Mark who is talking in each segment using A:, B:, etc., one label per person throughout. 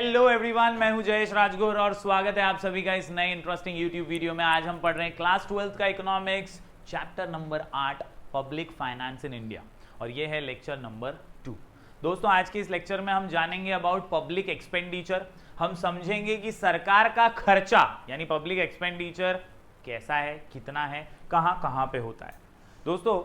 A: Hello everyone, मैं हूं जयेश राजगुर और स्वागत है आप सभी का इस नए इंटरेस्टिंग यूट्यूब वीडियो में। आज हम पढ़ रहे हैं क्लास 12th का economics chapter number 8 public finance in India और ये है लेक्चर नंबर 2। दोस्तों, आज के इस लेक्चर में हम जानेंगे अबाउट पब्लिक एक्सपेंडिचर। हम समझेंगे कि सरकार का खर्चा यानी पब्लिक एक्सपेंडिचर कैसा है, कितना है, कहाँ कहाँ पे होता है। दोस्तों,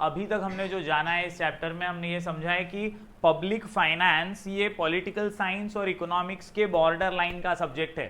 A: अभी तक हमने जो जाना है इस चैप्टर में, हमने ये समझा है कि पब्लिक फाइनेंस ये पॉलिटिकल साइंस और इकोनॉमिक्स के बॉर्डर लाइन का सब्जेक्ट है,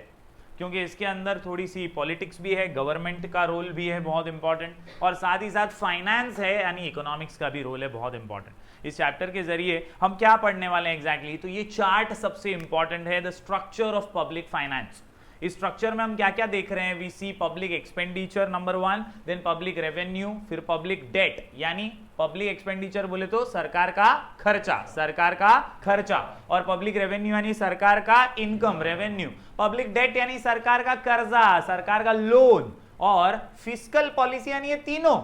A: क्योंकि इसके अंदर थोड़ी सी पॉलिटिक्स भी है, गवर्नमेंट का रोल भी है बहुत इंपॉर्टेंट, और साथ ही साथ फाइनेंस है यानी इकोनॉमिक्स का भी रोल है बहुत इंपॉर्टेंट। इस चैप्टर के जरिए हम क्या पढ़ने वाले हैं एग्जैक्टली, तो ये चार्ट सबसे इंपॉर्टेंट है, the structure of public finance. इस स्ट्रक्चर में हम क्या क्या देख रहे हैं, we see public expenditure number 1, then public revenue, फिर पब्लिक डेट यानी पब्लिक एक्सपेंडिचर बोले तो सरकार का खर्चा, और पब्लिक रेवेन्यू यानी सरकार का इनकम रेवेन्यू, पब्लिक डेट यानी सरकार का कर्जा, सरकार का लोन, और फिस्कल पॉलिसी यानी ये तीनों।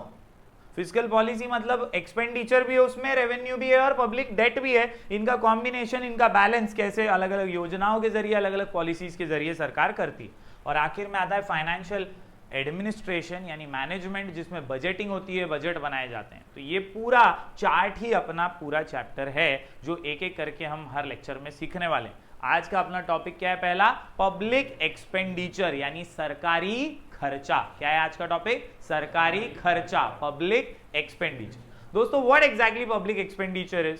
A: फिस्कल पॉलिसी मतलब एक्सपेंडिचर भी है उसमें, रेवेन्यू भी है और पब्लिक डेट भी है। इनका कॉम्बिनेशन, इनका बैलेंस कैसे अलग अलग योजनाओं के जरिए, अलग अलग पॉलिसीज के जरिए सरकार करती है। और आखिर में आता है फाइनेंशियल एडमिनिस्ट्रेशन यानी मैनेजमेंट, जिसमें बजटिंग होती है, बजट बनाए जाते हैं। तो ये पूरा चार्ट ही अपना पूरा चैप्टर है जो एक एक करके हम हर लेक्चर में सीखने वाले हैं। आज का अपना टॉपिक क्या है, पहला पब्लिक एक्सपेंडिचर यानी सरकारी खर्चा। क्या है आज का टॉपिक, सरकारी खर्चा, पब्लिक एक्सपेंडिचर। दोस्तों, what exactly public expenditure is?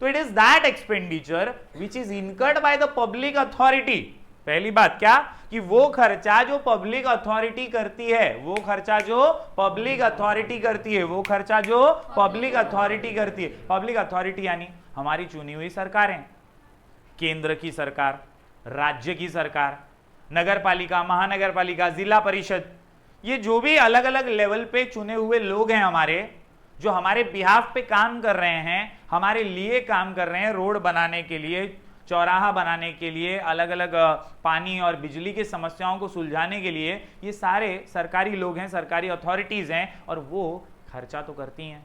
A: तो it is that expenditure which is incurred by the public authority. पहली बात क्या, कि वो खर्चा जो पब्लिक अथॉरिटी करती है, वो खर्चा जो पब्लिक अथॉरिटी करती है, वो खर्चा जो पब्लिक अथॉरिटी करती है। पब्लिक अथॉरिटी यानी हमारी चुनी हुई सरकारें, केंद्र की सरकार, राज्य की सरकार, नगर पालिका, महानगर पालिका, जिला परिषद, ये जो भी अलग अलग लेवल पे चुने हुए लोग हैं हमारे, जो हमारे बिहाफ पे काम कर रहे हैं, हमारे लिए काम कर रहे हैं, रोड बनाने के लिए, चौराहा बनाने के लिए, अलग अलग पानी और बिजली की समस्याओं को सुलझाने के लिए, ये सारे सरकारी लोग हैं, सरकारी अथॉरिटीज हैं, और वो खर्चा तो करती हैं।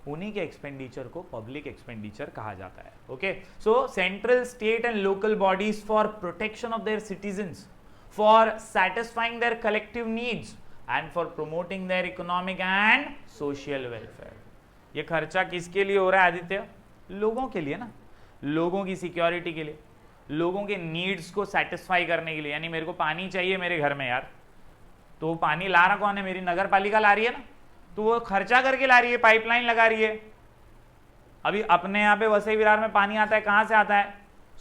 A: उन्हीं के एक्सपेंडिचर को पब्लिक एक्सपेंडिचर कहा जाता है। Okay, so central, state and local bodies for protection of their citizens, for satisfying their collective needs and for promoting their economic and social welfare. ये खर्चा किसके लिए हो रहा है आदित्य? लोगों के लिए ना, लोगों की सिक्योरिटी के लिए, लोगों के नीड्स को सेटिस्फाई करने के लिए। यानी मेरे को पानी चाहिए मेरे घर में यार, तो वो पानी ला रहा कौन है? मेरी नगर पालिका ला रही है ना, तो वो खर्चा करके ला रही है, पाइपलाइन लगा रही है। अभी अपने यहाँ पे वसई विरार में पानी आता है, कहां से आता है?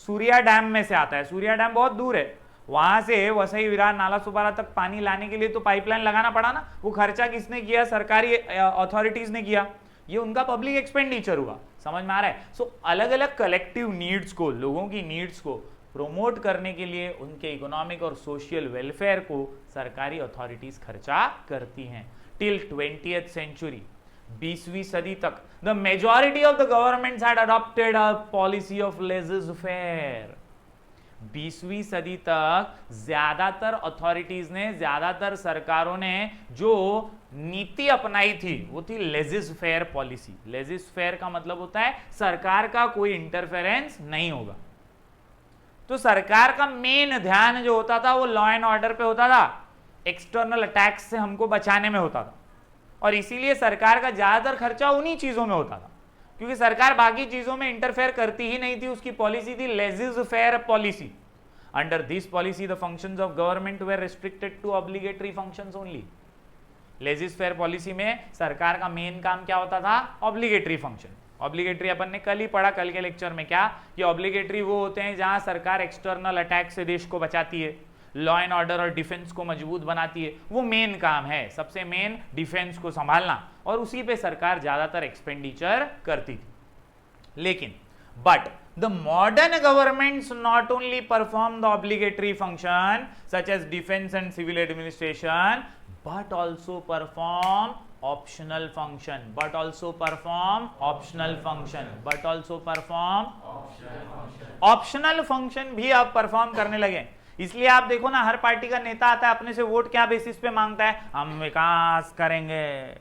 A: सूर्या डैम में से आता है। सूर्या डैम बहुत दूर है, वहां से वसई विरार, नाला सुपारा तक पानी लाने के लिए तो पाइपलाइन लगाना पड़ा ना। वो खर्चा किसने किया? सरकारी अथॉरिटीज ने किया। ये उनका पब्लिक एक्सपेंडिचर हुआ। समझ में आ रहा है? सो अलग अलग कलेक्टिव नीड्स को, लोगों की नीड्स को प्रोमोट करने के लिए, उनके इकोनॉमिक और सोशल वेलफेयर को सरकारी अथॉरिटीज खर्चा करती हैं। टिल 20th century, 20वीं सदी तक, the majority of the governments had adopted a policy of laissez faire. 20वीं सदी तक ज्यादातर अथॉरिटीज ने, ज्यादातर सरकारों ने जो नीति अपनाई थी वो थी लेज़र-फेयर पॉलिसी। लेज़र-फेयर का मतलब होता है सरकार का कोई इंटरफेरेंस नहीं होगा। तो सरकार का मेन ध्यान जो होता था वो लॉ एंड ऑर्डर पे होता था, एक्सटर्नल अटैक्स से हमको बचाने में होता था, और इसीलिए सरकार का ज्यादातर खर्चा उन्हीं चीजों में होता था, क्योंकि सरकार बाकी चीजों में इंटरफेयर करती ही नहीं थी। उसकी पॉलिसी थी laissez faire policy. Under this policy the functions of government were restricted to obligatory functions only. Laissez faire policy में सरकार का मेन काम क्या होता था? Obligatory function. ऑब्लिगेटरी अपन ने कल ही पढ़ा, कल के लेक्चर में, क्या कि ऑब्लिगेटरी वो होते हैं जहां सरकार एक्सटर्नल अटैक से देश को बचाती है, लॉ एंड ऑर्डर और डिफेंस को मजबूत बनाती है। वो मेन काम है, सबसे मेन डिफेंस को संभालना, और उसी पे सरकार ज्यादातर एक्सपेंडिचर करती थी। लेकिन but the modern governments not only perform the obligatory function such as defence and civil administration, but also perform optional function, but also perform optional function, but also perform optional function भी आप perform करने लगे। इसलिए आप देखो ना, हर party का नेता आता है, अपने से वोट क्या बेसिस पे मांगता है? हम विकास करेंगे,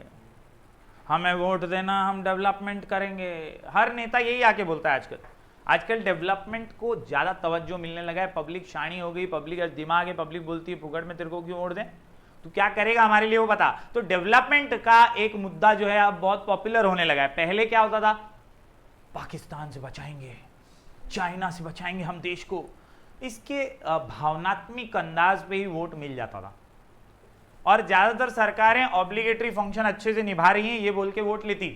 A: हमें वोट देना, हम डेवलपमेंट करेंगे। हर नेता यही आके बोलता है आजकल। आजकल डेवलपमेंट को ज्यादा तवज्जो मिलने लगा है, पब्लिक शानी हो गई, पब्लिक दिमाग है, पब्लिक बोलती है फुकड़ में तेरे को क्यों ओढ़ दें, तो क्या करेगा हमारे लिए वो बता। तो डेवलपमेंट का एक मुद्दा जो है अब बहुत पॉपुलर होने लगा है। पहले क्या होता था, पाकिस्तान से बचाएंगे, चाइना से बचाएंगे हम देश को, इसके भावनात्मक अंदाज पे ही वोट मिल जाता था और ज्यादातर सरकारें ऑब्लिगेटरी फंक्शन अच्छे से निभा रही हैं ये बोल के वोट लेती।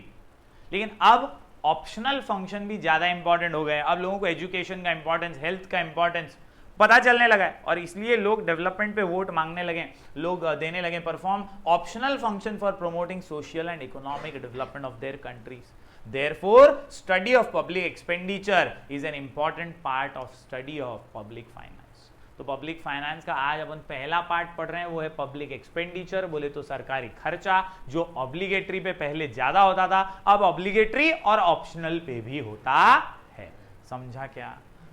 A: लेकिन अब ऑप्शनल फंक्शन भी ज्यादा इंपॉर्टेंट हो गए हैं। अब लोगों को एजुकेशन का इंपॉर्टेंस, हेल्थ का इंपॉर्टेंस पता चलने लगा है और इसलिए लोग डेवलपमेंट पे वोट मांगने लगे, लोग देने लगे। Perform optional function for promoting social and economic development of their countries. Therefore, study of public expenditure is an important part of study of public finance. तो पब्लिक फाइनेंस का आज अपन पहला पार्ट पढ़ रहे हैं, वो है पब्लिक एक्सपेंडिचर, बोले तो सरकारी खर्चा, जो ऑब्लिगेटरी पे पहले ज्यादा होता था, अब ऑब्लिगेटरी और ऑप्शनल पे भी होता है। समझा क्या?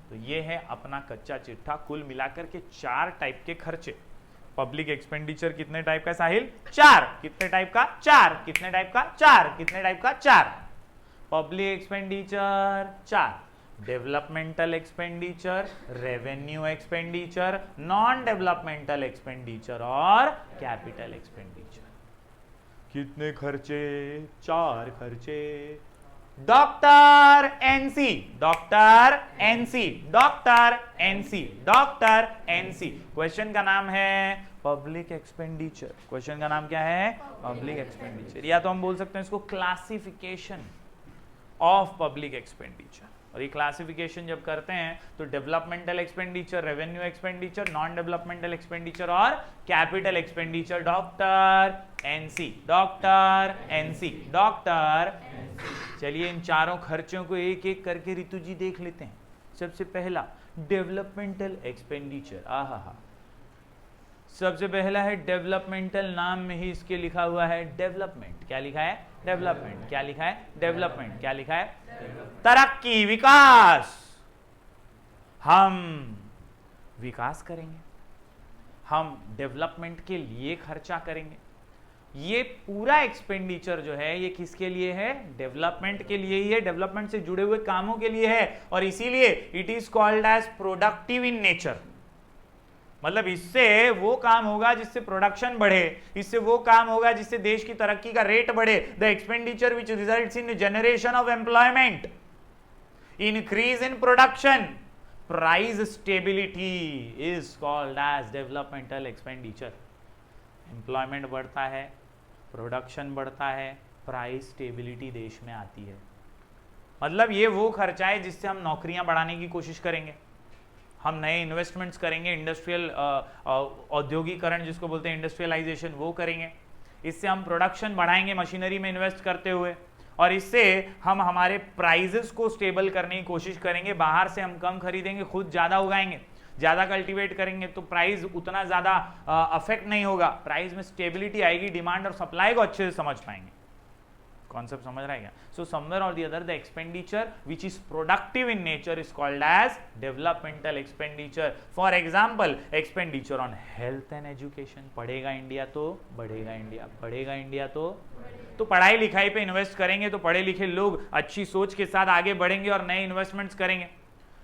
A: तो ये है अपना कच्चा चिट्ठा। कुल मिलाकर के 4 टाइप के खर्चे। पब्लिक एक्सपेंडिचर कितने टाइप का साहिल? 4। कितने टाइप का? 4। कितने टाइप का? 4। कितने टाइप का? 4। Public expenditure 4, developmental expenditure, revenue expenditure, non developmental expenditure और कैपिटल एक्सपेंडिचर। कितने खर्चे? 4 खर्चे। Doctor NC, doctor NC, doctor NC, doctor NC. Question का नाम है पब्लिक एक्सपेंडिचर। क्वेश्चन का नाम क्या है? Public expenditure. या तो हम बोल सकते हैं इसको क्लासिफिकेशन ऑफ पब्लिक एक्सपेंडिचर। और ये क्लासिफिकेशन जब करते हैं तो developmental expenditure, revenue expenditure, non developmental expenditure और capital expenditure. Doctor NC, doctor NC, doctor. चलिए इन चारों खर्चों को एक एक करके रितु जी देख लेते हैं। सबसे पहला डेवलपमेंटल एक्सपेंडिचर। आहा, सबसे पहला है डेवलपमेंटल, नाम में ही इसके लिखा हुआ है डेवलपमेंट। क्या लिखा है? डेवलपमेंट। क्या लिखा है? डेवलपमेंट। क्या लिखा है? तरक्की, विकास। हम विकास करेंगे, हम डेवलपमेंट के लिए खर्चा करेंगे। ये पूरा एक्सपेंडिचर जो है ये किसके लिए है? डेवलपमेंट के लिए ही है, डेवलपमेंट से जुड़े हुए कामों के लिए है और इसीलिए it is called as productive in nature. मतलब इससे वो काम होगा जिससे प्रोडक्शन बढ़े, इससे वो काम होगा जिससे देश की तरक्की का रेट बढ़े। The expenditure which results in generation of employment, increase in production, price stability is called as developmental expenditure. Employment बढ़ता है, प्रोडक्शन बढ़ता है, प्राइस स्टेबिलिटी देश में आती है। मतलब ये वो खर्चा है जिससे हम नौकरियां बढ़ाने की कोशिश करेंगे, हम नए इन्वेस्टमेंट्स करेंगे, इंडस्ट्रियल औद्योगिकरण जिसको बोलते हैं इंडस्ट्रियलाइजेशन, वो करेंगे। इससे हम प्रोडक्शन बढ़ाएंगे मशीनरी में इन्वेस्ट करते हुए और इससे हम हमारे प्राइजेस को स्टेबल करने की कोशिश करेंगे। बाहर से हम कम खरीदेंगे, खुद ज़्यादा उगाएंगे, ज़्यादा कल्टीवेट करेंगे तो प्राइस उतना ज़्यादा अफेक्ट नहीं होगा, प्राइस में स्टेबिलिटी आएगी, डिमांड और सप्लाई को अच्छे से समझ पाएंगे। कॉन्सेप्ट समझ रहा है क्या? सो समवेयर और the other the expenditure which is productive in nature is called as developmental expenditure. For example expenditure on health and education. पढ़ेगा इंडिया तो बढ़ेगा इंडिया, बढ़ेगा इंडिया तो पढ़ाई लिखाई पे इन्वेस्ट करेंगे तो पढ़े लिखे लोग अच्छी सोच के साथ आगे बढ़ेंगे और नए इन्वेस्टमेंट्स करेंगे।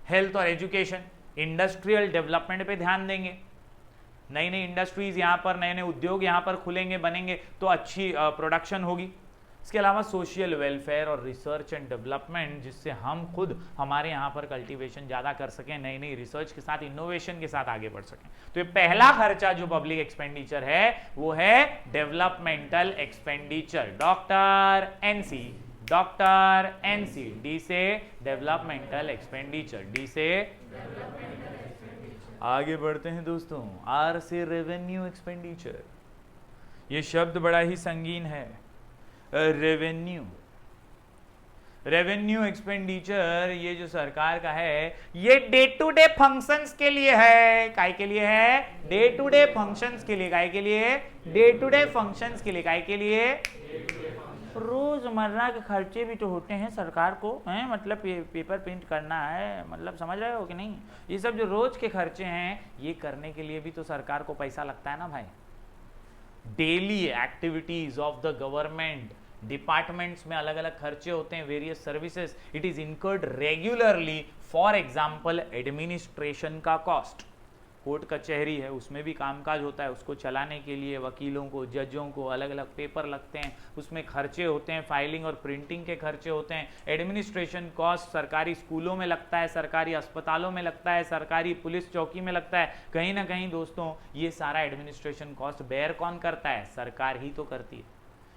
A: हेल्थ और एजुकेशन, इंडस्ट्रियल डेवलपमेंट पे ध्यान देंगे, नई नई इंडस्ट्रीज यहाँ पर, नए नए उद्योग यहाँ पर खुलेंगे, बनेंगे तो अच्छी प्रोडक्शन होगी। इसके अलावा सोशल वेलफेयर और रिसर्च एंड डेवलपमेंट, जिससे हम खुद हमारे यहाँ पर कल्टीवेशन ज़्यादा कर सकें, नई नई रिसर्च के साथ, इनोवेशन के साथ आगे बढ़ सकें। तो ये पहला खर्चा जो पब्लिक एक्सपेंडिचर है वो है developmental expenditure. Doctor NC, doctor NC, D से डेवलपमेंटल एक्सपेंडिचर, डी से। आगे बढ़ते हैं दोस्तों, आर से रेवेन्यू एक्सपेंडिचर। ये शब्द बड़ा ही संगीन है, रेवेन्यू। रेवेन्यू एक्सपेंडिचर ये जो सरकार का है ये डे टू डे फंक्शंस के लिए है। काय के लिए है? डे टू डे फंक्शंस के लिए। काय के लिए? डे टू डे फंक्शंस के लिए। काय के लिए? रोजमर्रा के खर्चे भी तो होते हैं सरकार को, हैं? मतलब पेपर प्रिंट करना है, मतलब समझ रहे हो कि नहीं? ये सब जो रोज के खर्चे हैं ये करने के लिए भी तो सरकार को पैसा लगता है ना भाई। Daily activities of the government departments में अलग अलग खर्चे होते हैं, various services, it is incurred regularly, for example administration का कॉस्ट, कोर्ट कचहरी है उसमें भी कामकाज होता है, उसको चलाने के लिए वकीलों को, जजों को अलग अलग पेपर लगते हैं, उसमें खर्चे होते हैं, फाइलिंग और प्रिंटिंग के खर्चे होते हैं। एडमिनिस्ट्रेशन कॉस्ट सरकारी स्कूलों में लगता है, सरकारी अस्पतालों में लगता है, सरकारी पुलिस चौकी में लगता है। कहीं ना कहीं दोस्तों ये सारा एडमिनिस्ट्रेशन कॉस्ट बेयर कौन करता है? सरकार ही तो करती है।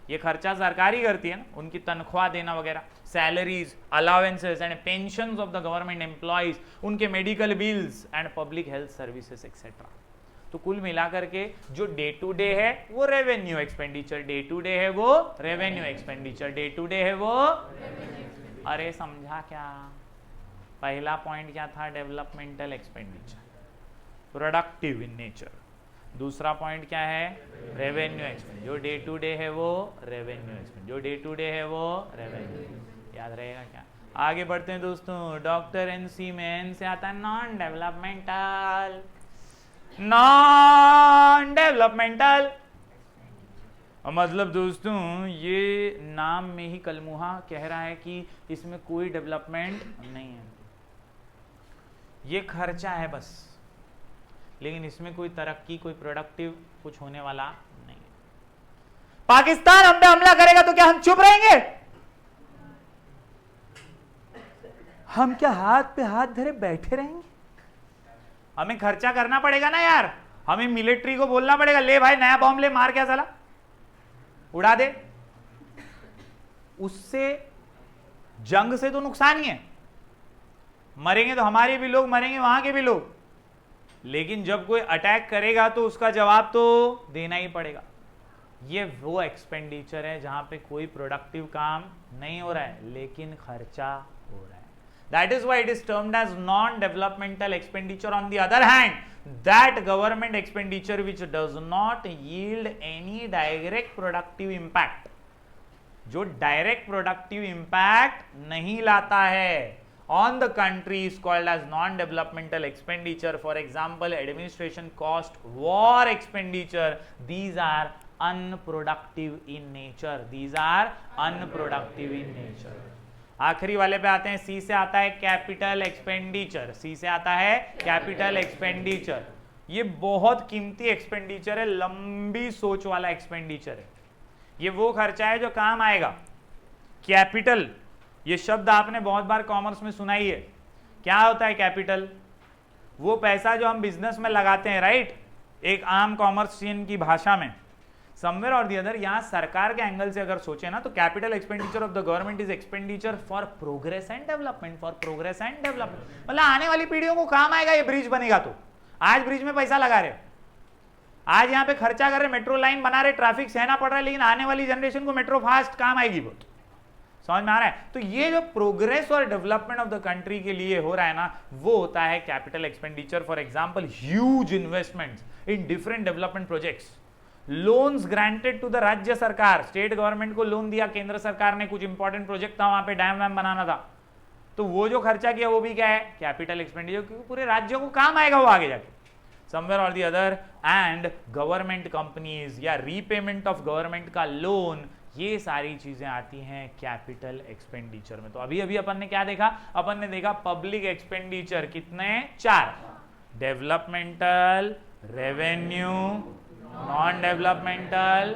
A: ये खर्चा सरकार ही करती है ना, उनकी तनख्वाह देना वगैरह, salaries, allowances and pensions of the government employees, उनके medical bills and public health services etcetera. तो कुल मिलाकर के जो डे टू डे है वो revenue expenditure, day to day है वो revenue expenditure, day to day है वो। अरे समझा क्या? पहला पॉइंट क्या था? Developmental expenditure, productive in nature. दूसरा पॉइंट क्या है? रेवेन्यू एक्सपेंस, जो डे टू डे है वो रेवेन्यू एक्सपेंस, जो डे टू डे है वो रेवेन्यू। याद रहेगा क्या? आगे बढ़ते हैं दोस्तों। डॉक्टर एनसी में एन से आता है नॉन डेवलपमेंटल, नॉन डेवलपमेंटल मतलब दोस्तों ये नाम में ही कलमुहा कह रहा है कि इसमें कोई डेवलपमेंट नहीं है, ये खर्चा है बस, लेकिन इसमें कोई तरक्की, कोई प्रोडक्टिव कुछ होने वाला नहीं है। पाकिस्तान हम पे हमला करेगा तो क्या हम चुप रहेंगे? हम क्या हाथ पे हाथ धरे बैठे रहेंगे? हमें खर्चा करना पड़ेगा ना यार, हमें मिलिट्री को बोलना पड़ेगा, ले भाई नया बॉम्ब ले, मार क्या साला, उड़ा दे। उससे जंग से तो नुकसान ही है, मरेंगे तो हमारे भी लोग, मरेंगे वहां के भी लोग, लेकिन जब कोई अटैक करेगा तो उसका जवाब तो देना ही पड़ेगा। ये वो एक्सपेंडिचर है जहां पे कोई प्रोडक्टिव काम नहीं हो रहा है लेकिन खर्चा हो रहा है। That is why it is termed as non developmental expenditure. On the other hand, that government expenditure which does not yield any direct productive impact, जो डायरेक्ट प्रोडक्टिव इंपैक्ट नहीं लाता है on the country is called as non-developmental expenditure. For example, administration cost, war expenditure, these are unproductive in nature, these are unproductive in nature. आखिरी वाले पे आते हैं, सी से आता है कैपिटल एक्सपेंडिचर, सी से आता है कैपिटल एक्सपेंडिचर। ये बहुत कीमती एक्सपेंडिचर है, लंबी सोच वाला एक्सपेंडिचर है। ये वो खर्चा है जो काम आएगा। कैपिटल, ये शब्द आपने बहुत बार कॉमर्स में सुना ही है। क्या होता है कैपिटल? वो पैसा जो हम बिजनेस में लगाते हैं, राइट, एक आम कॉमर्शियन की भाषा में। समवेयर और दी अदर, यहां सरकार के एंगल से अगर सोचे ना तो capital expenditure of the government is expenditure for progress and development, for progress and development. मतलब आने वाली पीढ़ियों को काम आएगा ये ब्रिज बनेगा तो। आज ब्रिज में पैसा लगा रहे, आज यहाँ पे खर्चा कर रहे, मेट्रो लाइन बना रहे, ट्रैफिक सहना पड़ रहा है, लेकिन आने वाली जनरेशन को मेट्रो फास्ट काम आएगी बहुत। समझ में आ रहा है? तो ये जो प्रोग्रेस और डेवलपमेंट ऑफ द कंट्री के लिए हो रहा है ना, वो होता है capital expenditure. For example, huge investments in different development projects, loans granted to the राज्य सरकार, स्टेट गवर्नमेंट को लोन दिया केंद्र सरकार ने, कुछ इंपॉर्टेंट प्रोजेक्ट था, वहां पे डैम वैम बनाना था, तो वो जो खर्चा किया वो भी क्या है? कैपिटल एक्सपेंडिचर, क्योंकि पूरे राज्य को काम आएगा वो आगे जाके समवेयर और the other. And government companies या रीपेमेंट ऑफ गवर्नमेंट का लोन, ये सारी चीजें आती हैं कैपिटल एक्सपेंडिचर में। तो अभी अभी अपन ने क्या देखा? अपन ने देखा पब्लिक एक्सपेंडिचर कितने? 4, डेवलपमेंटल, रेवेन्यू, नॉन डेवलपमेंटल,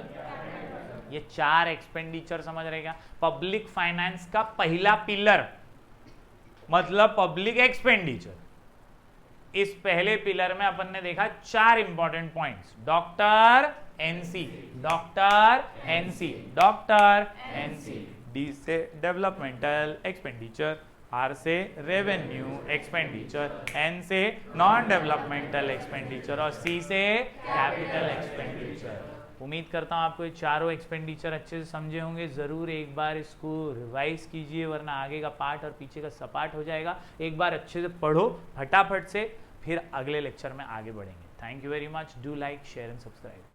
A: ये 4 एक्सपेंडिचर समझ रहे क्या? पब्लिक फाइनेंस का पहला पिलर मतलब पब्लिक एक्सपेंडिचर। इस पहले पिलर में अपन ने देखा 4 important points, doctor NC, doctor NC, doctor NC. D से डेवलपमेंटल एक्सपेंडिचर, आर से रेवेन्यू एक्सपेंडिचर, एन से नॉन डेवलपमेंटल एक्सपेंडिचर और सी से कैपिटल एक्सपेंडिचर। उम्मीद करता हूँ आपको ये चारों एक्सपेंडिचर अच्छे से समझे होंगे। ज़रूर एक बार इसको रिवाइज कीजिए, वरना आगे का पार्ट और पीछे का सपाट हो जाएगा। एक बार अच्छे से पढ़ो फटाफट से, फिर अगले लेक्चर में आगे बढ़ेंगे। Thank you very much. Do like, share and subscribe.